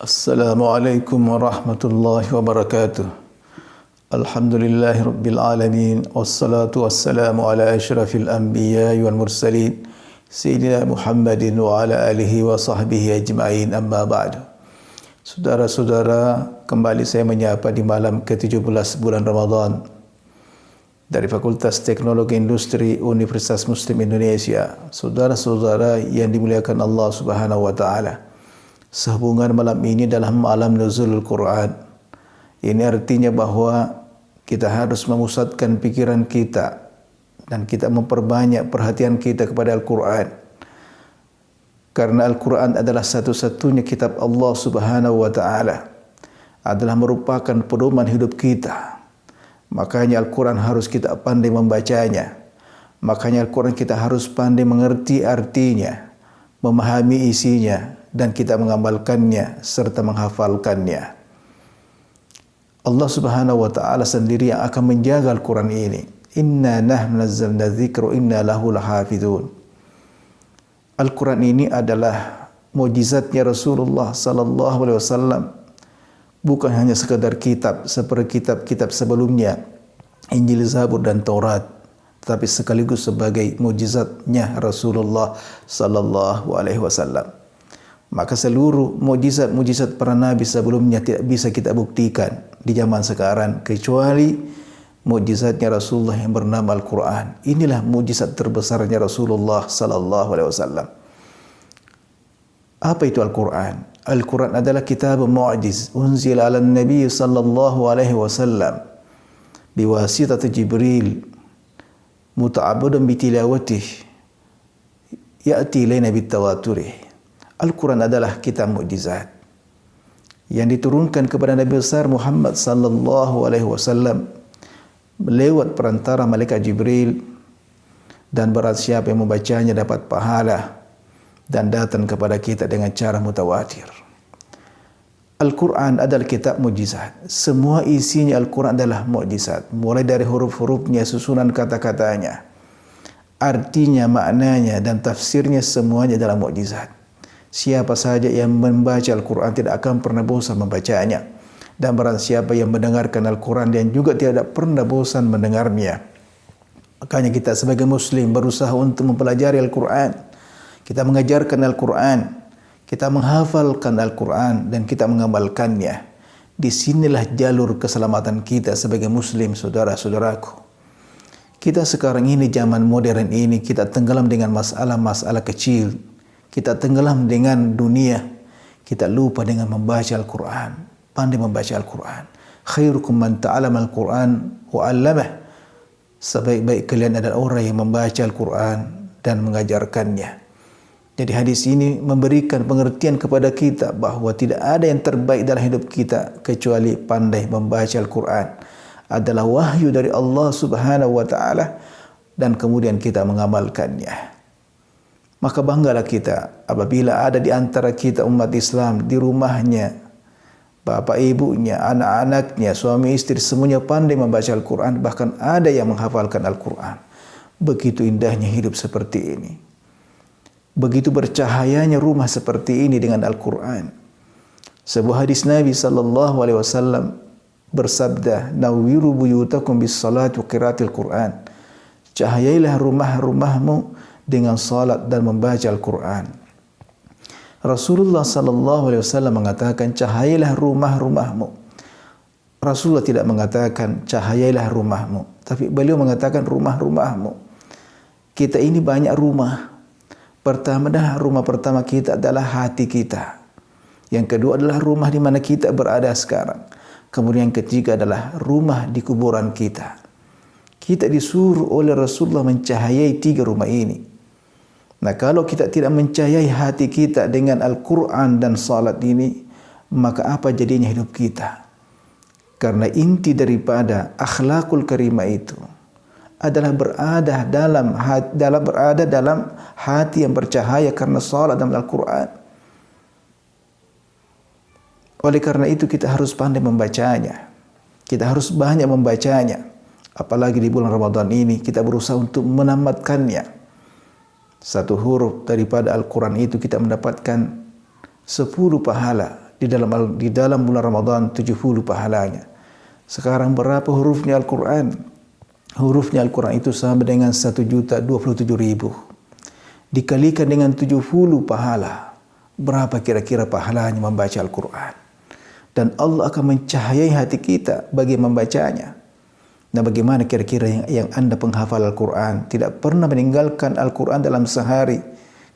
Assalamualaikum warahmatullahi wabarakatuh. Alhamdulillahi rabbil alamin. Wassalatu wassalamu ala asyrafil anbiya wal mursalin Sayyidina Muhammadin wa ala alihi wa sahbihi ajma'in, amma ba'du. Saudara-saudara, kembali saya menyapa di malam ke-17 bulan Ramadan dari Fakultas Teknologi Industri Universitas Muslim Indonesia. Saudara-saudara yang dimuliakan Allah Subhanahu wa taala, sehubungan malam ini dalam malam nuzulul Quran. Ini artinya bahwa kita harus memusatkan pikiran kita dan kita memperbanyak perhatian kita kepada Al-Quran. Karena Al-Quran adalah satu-satunya kitab Allah Subhanahu wa taala, adalah merupakan pedoman hidup kita. Makanya Al-Quran harus kita pandai membacanya. Makanya Al-Quran kita harus pandai mengerti artinya, memahami isinya, dan kita mengamalkannya serta menghafalkannya. Allah Subhanahu wa taala sendiri yang akan menjaga Al-Quran ini. Inna nahnu nazzalna dzikra inna lahu lahafizun. Al-Quran ini adalah mukjizatnya Rasulullah sallallahu alaihi wasallam. Bukan hanya sekadar kitab seperti kitab-kitab sebelumnya, Injil, Zabur dan Taurat, tetapi sekaligus sebagai mukjizatnya Rasulullah sallallahu alaihi wasallam. Maka seluruh mukjizat para nabi sebelumnya tidak bisa kita buktikan di zaman sekarang kecuali mukjizatnya Rasulullah yang bernama Al-Quran. Inilah mukjizat terbesarnya Rasulullah sallallahu alaihi wasallam. Apa itu Al-Quran? Al-Quran adalah kitab mu'jiz unzila ala nabi sallallahu alaihi wasallam biwasitati Jibril muta'abbadan bitilawatih ya'ti ilaina bitawaturi. Al-Quran adalah kitab mukjizat yang diturunkan kepada Nabi besar Muhammad sallallahu alaihi wasallam lewat perantara malaikat Jibril, dan barang siapa yang membacanya dapat pahala dan datang kepada kita dengan cara mutawatir. Al-Quran adalah kitab mukjizat. Semua isinya Al-Quran adalah mukjizat, mulai dari huruf-hurufnya, susunan kata-katanya, artinya, maknanya, dan tafsirnya, semuanya adalah mukjizat. Siapa saja yang membaca Al-Quran tidak akan pernah bosan membacanya. Dan barang siapa yang mendengarkan Al-Quran dan juga tidak pernah bosan mendengarnya. Makanya kita sebagai Muslim berusaha untuk mempelajari Al-Quran. Kita mengajarkan Al-Quran. Kita menghafalkan Al-Quran dan kita mengamalkannya. Disinilah jalur keselamatan kita sebagai Muslim, saudara-saudaraku. Kita sekarang ini, zaman modern ini, kita tenggelam dengan masalah-masalah kecil. Kita tenggelam dengan dunia. Kita lupa dengan membaca Al-Quran. Pandai membaca Al-Quran. Khairukum man ta'allama Al-Quran wa 'allamah. Sebaik-baik kalian adalah orang yang membaca Al-Quran dan mengajarkannya. Jadi hadis ini memberikan pengertian kepada kita bahwa tidak ada yang terbaik dalam hidup kita kecuali pandai membaca Al-Quran. Adalah wahyu dari Allah Subhanahu wa taala dan kemudian kita mengamalkannya. Maka banggalah kita apabila ada di antara kita umat Islam di rumahnya, bapak ibunya, anak-anaknya, suami istri semuanya pandai membaca Al-Quran, bahkan ada yang menghafalkan Al-Quran. Begitu indahnya hidup seperti ini. Begitu bercahayanya rumah seperti ini dengan Al-Quran. Sebuah hadis Nabi sallallahu alaihi wasallam bersabda, "Nawwiru buyutakum bis salat wa qiraatil Quran." Cahayailah rumah-rumahmu dengan salat dan membaca Al-Quran. Rasulullah sallallahu alaihi wasallam mengatakan, cahayailah rumah-rumahmu. Rasulullah tidak mengatakan cahayailah rumahmu, tapi beliau mengatakan rumah-rumahmu. Kita ini banyak rumah. Rumah pertama kita adalah hati kita. Yang kedua adalah rumah di mana kita berada sekarang. Kemudian yang ketiga adalah rumah di kuburan kita. Kita disuruh oleh Rasulullah mencahayai 3 rumah ini. Nah, kalau kita tidak mencahayai hati kita dengan Al-Quran dan salat ini, maka apa jadinya hidup kita? Karena inti daripada akhlakul karimah itu adalah berada dalam hati yang bercahaya karena salat dan Al-Quran. Oleh karena itu kita harus pandai membacanya. Kita harus banyak membacanya. Apalagi di bulan Ramadan ini kita berusaha untuk menamatkannya. Satu huruf daripada Al-Quran itu kita mendapatkan 10 pahala di dalam bulan Ramadan 70 pahalanya. Sekarang berapa hurufnya Al-Quran? Hurufnya Al-Quran itu sama dengan 1.027.000. Dikalikan dengan 70 pahala. Berapa kira-kira pahalanya membaca Al-Quran? Dan Allah akan mencahayai hati kita bagi membacanya. Nah, bagaimana kira-kira yang Anda penghafal Al-Quran tidak pernah meninggalkan Al-Quran dalam sehari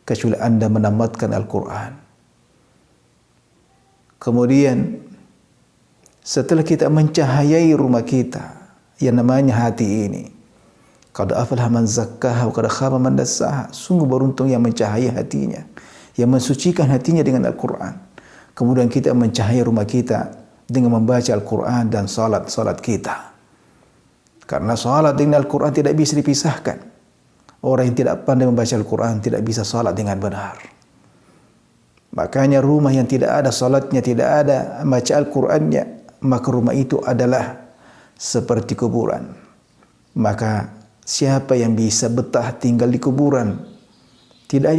kecuali Anda menamatkan Al-Quran. Kemudian setelah kita mencahayai rumah kita yang namanya hati ini, qad aflaha man zakkaha wa qad khaba man dassaha, sungguh beruntung yang mencahayai hatinya, yang mensucikan hatinya dengan Al-Quran. Kemudian kita mencahayai rumah kita dengan membaca Al-Quran dan salat kita. Karena salat dengan Al-Quran tidak bisa dipisahkan. Orang yang tidak pandai membaca Al-Quran tidak bisa salat dengan benar. Makanya rumah yang tidak ada salatnya, tidak ada baca Al-Qurannya, maka rumah itu adalah seperti kuburan. Maka siapa yang bisa betah tinggal di kuburan? Tidak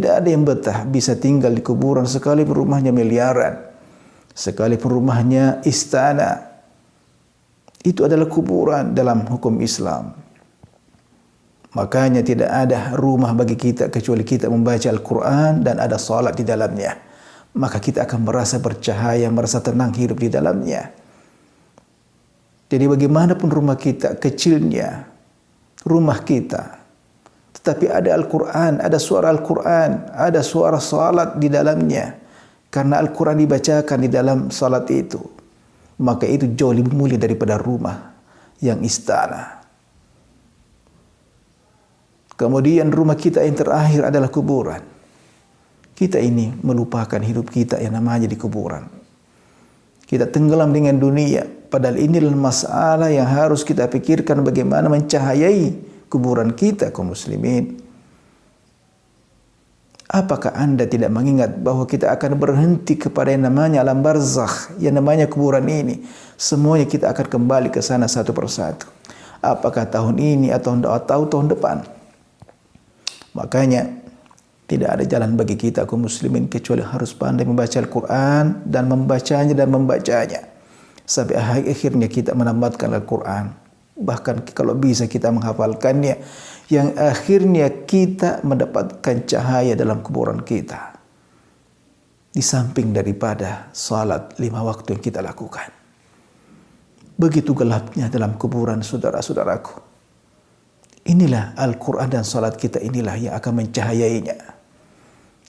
ada yang betah bisa tinggal di kuburan sekalipun rumahnya miliaran, sekalipun rumahnya istana. Itu adalah kuburan dalam hukum Islam. Makanya tidak ada rumah bagi kita kecuali kita membaca Al-Quran dan ada salat di dalamnya. Maka kita akan merasa bercahaya, merasa tenang hidup di dalamnya. Jadi bagaimanapun rumah kita, kecilnya rumah kita, tetapi ada Al-Quran, ada suara Al-Quran, ada suara salat di dalamnya. Karena Al-Quran dibacakan di dalam salat itu, maka itu jauh lebih mulia daripada rumah yang istana. Kemudian rumah kita yang terakhir adalah kuburan. Kita ini melupakan hidup kita yang namanya di kuburan. Kita tenggelam dengan dunia, padahal inilah masalah yang harus kita pikirkan bagaimana mencahayai kuburan kita kaum muslimin. Apakah Anda tidak mengingat bahwa kita akan berhenti kepada yang namanya alam barzakh, yang namanya kuburan ini? Semuanya kita akan kembali ke sana satu persatu. Apakah tahun ini atau tahun depan? Makanya tidak ada jalan bagi kita kaum muslimin kecuali harus pandai membaca Al-Quran dan membacanya sampai akhirnya kita menamatkan Al-Quran. Bahkan kalau bisa kita menghafalkannya, yang akhirnya kita mendapatkan cahaya dalam kuburan kita. Di samping daripada salat 5 waktu yang kita lakukan. Begitu gelapnya dalam kuburan saudara-saudaraku. Inilah Al-Quran dan salat kita, inilah yang akan mencahayainya.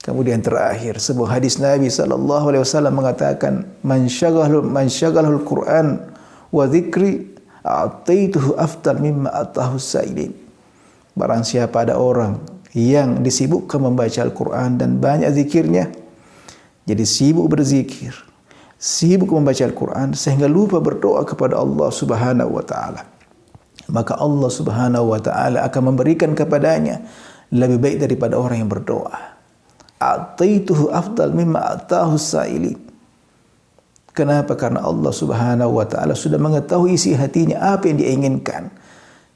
Kemudian terakhir, sebuah hadis Nabi SAW mengatakan, Man syaghalul Quran wa dzikri a'taituhu afdal mimma atahu sa'ilin. Barang siapa ada orang yang disibukkan membaca Al-Quran dan banyak zikirnya, jadi sibuk berzikir, sibuk membaca Al-Quran sehingga lupa berdoa kepada Allah Subhanahu wa taala, maka Allah Subhanahu wa taala akan memberikan kepadanya lebih baik daripada orang yang berdoa. A'taituhu afdal mimma atahu sa'ilin. Kenapa? Karena Allah Subhanahu wa taala sudah mengetahui isi hatinya, apa yang dia inginkan.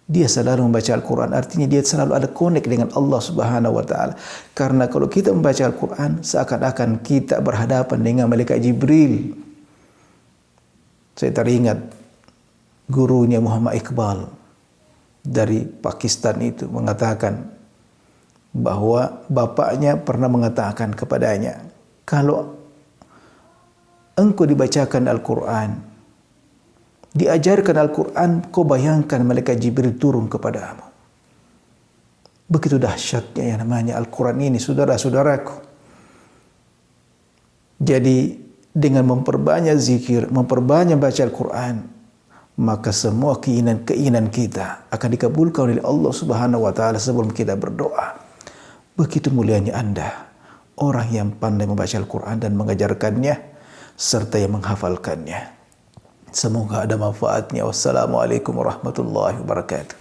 Dia selalu membaca Al-Quran, artinya dia selalu ada connect dengan Allah Subhanahu wa taala. Karena kalau kita membaca Al-Quran, seakan-akan kita berhadapan dengan malaikat Jibril. Saya teringat gurunya Muhammad Iqbal dari Pakistan itu mengatakan bahwa bapaknya pernah mengatakan kepadanya, kalau engkau dibacakan Al-Quran, diajarkan Al-Quran, kau bayangkan malaikat Jibril turun kepadamu. Begitu dahsyatnya yang namanya Al-Quran ini, saudara-saudaraku. Jadi dengan memperbanyak zikir, memperbanyak baca Al-Quran, maka semua keinginan kita akan dikabulkan oleh Allah Subhanahu wa taala sebelum kita berdoa. Begitu mulianya Anda, orang yang pandai membaca Al-Quran dan mengajarkannya serta yang menghafalkannya. Semoga ada manfaatnya. Wassalamualaikum warahmatullahi wabarakatuh.